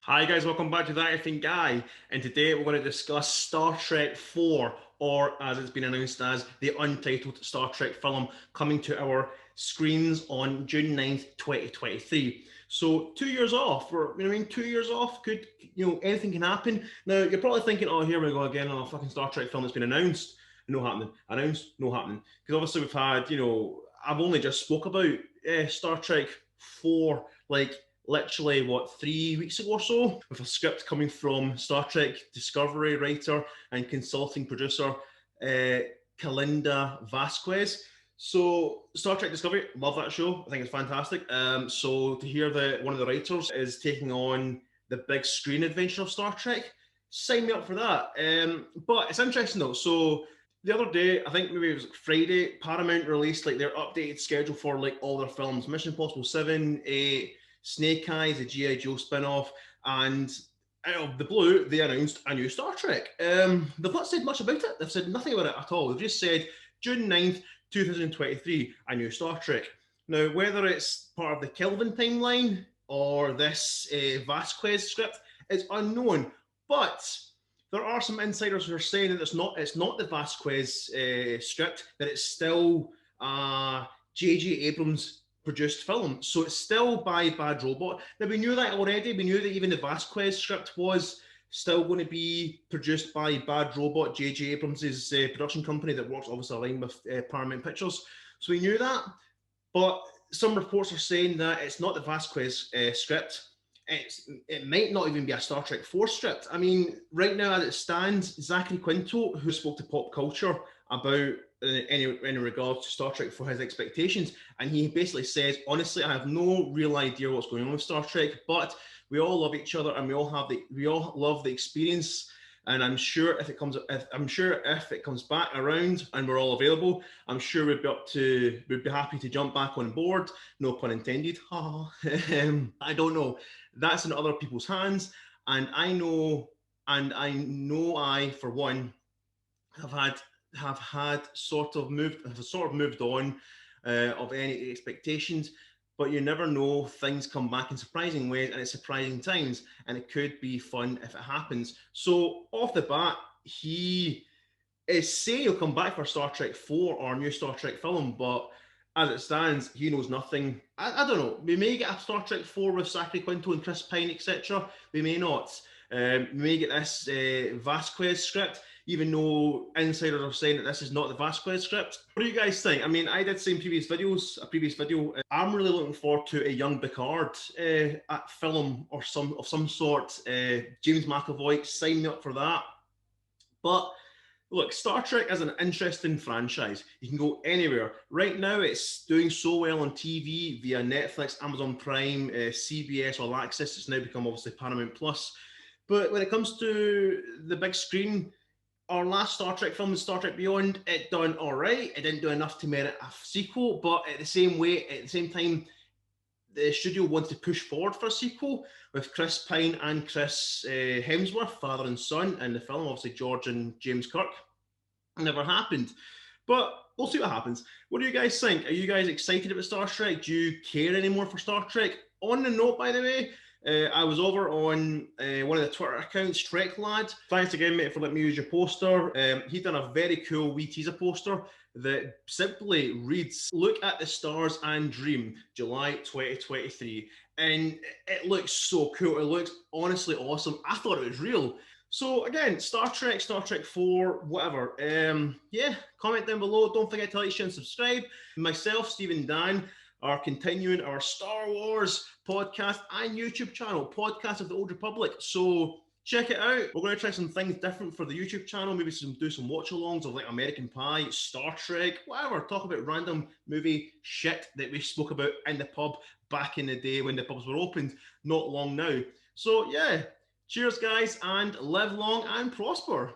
Hi guys, welcome back to That I Think Guy, and today we're going to discuss Star Trek 4, or as it's been announced as the untitled Star Trek film, coming to our screens on June 9th, 2023. So 2 years off, or 2 years off, could, anything can happen. Now, you're probably thinking, oh, here we go again on a fucking Star Trek film that's been announced. No happening. Announced, no happening. Because obviously we've had, I've only just spoke about Star Trek 4, like, literally, what, 3 weeks ago or so, with a script coming from Star Trek Discovery writer and consulting producer uh, Kalinda Vasquez. So, Star Trek Discovery, love that show. I think it's fantastic. So, to hear that one of the writers is taking on the big screen adventure of Star Trek, sign me up for that. But it's interesting though. So, the other day, I think maybe it was Friday, Paramount released like their updated schedule for like all their films: Mission Impossible 7, 8, Snake Eyes, the G.I. Joe spin-off, and out of the blue, they announced a new Star Trek. They've not said much about it. They've said nothing about it at all. They've just said June 9th, 2023, a new Star Trek. Now, whether it's part of the Kelvin timeline or this Vasquez script is unknown, but there are some insiders who are saying that it's not the Vasquez script, that it's still J.J. Abrams produced film. So it's still by Bad Robot. Now, we knew that already. We knew that even the Vasquez script was still going to be produced by Bad Robot, J.J. Abrams' production company that works obviously aligned with Paramount Pictures. So we knew that. But some reports are saying that it's not the Vasquez script. It might not even be a Star Trek 4 script. I mean, right now as it stands, Zachary Quinto, who spoke to Pop Culture about any regard to Star Trek for his expectations, and he basically says, honestly, I have no real idea what's going on with Star Trek, but we all love each other and we all love the experience. And I'm sure if it comes back around and we're all available, I'm sure we'd be happy to jump back on board. No pun intended. I don't know. That's in other people's hands, and I for one have had sort of moved on of any expectations. But you never know, things come back in surprising ways and at surprising times, and it could be fun if it happens. So off the bat, he is saying he'll come back for Star Trek 4 or a new Star Trek film, but as it stands, he knows nothing. I don't know. We may get a Star Trek 4 with Zachary Quinto and Chris Pine, etc. We may not. We may get this Vasquez script, even though insiders are saying that this is not the Vasquez script. What do you guys think? I mean, I did say in a previous video, I'm really looking forward to a young Picard film or of some sort. James McAvoy, sign me up for that. But look, Star Trek is an interesting franchise. You can go anywhere. Right now, it's doing so well on TV via Netflix, Amazon Prime, CBS All Access. It's now become obviously Paramount Plus. But when it comes to the big screen, our last Star Trek film, Star Trek Beyond, it done all right. It didn't do enough to merit a sequel, but at the same time, the studio wanted to push forward for a sequel with Chris Pine and Chris Hemsworth, father and son, in the film. Obviously, George and James Kirk. Never happened. But we'll see what happens. What do you guys think? Are you guys excited about Star Trek? Do you care anymore for Star Trek? On the note, by the way, I was over on one of the Twitter accounts, Trek Lad. Thanks again, mate, for letting me use your poster. He done a very cool wee teaser poster that simply reads, "Look at the stars and dream, July 2023." And it looks so cool. It looks honestly awesome. I thought it was real. So again, Star Trek, Star Trek 4, whatever. Yeah, comment down below. Don't forget to like, share, and subscribe. Myself, Steve and Dan, are continuing our Star Wars podcast and YouTube channel, Podcast of the Old Republic. So check it out. We're going to try some things different for the YouTube channel. Maybe do some watch-alongs of like American Pie, Star Trek, whatever. Talk about random movie shit that we spoke about in the pub back in the day when the pubs were opened, not long now. So yeah, cheers guys, and live long and prosper.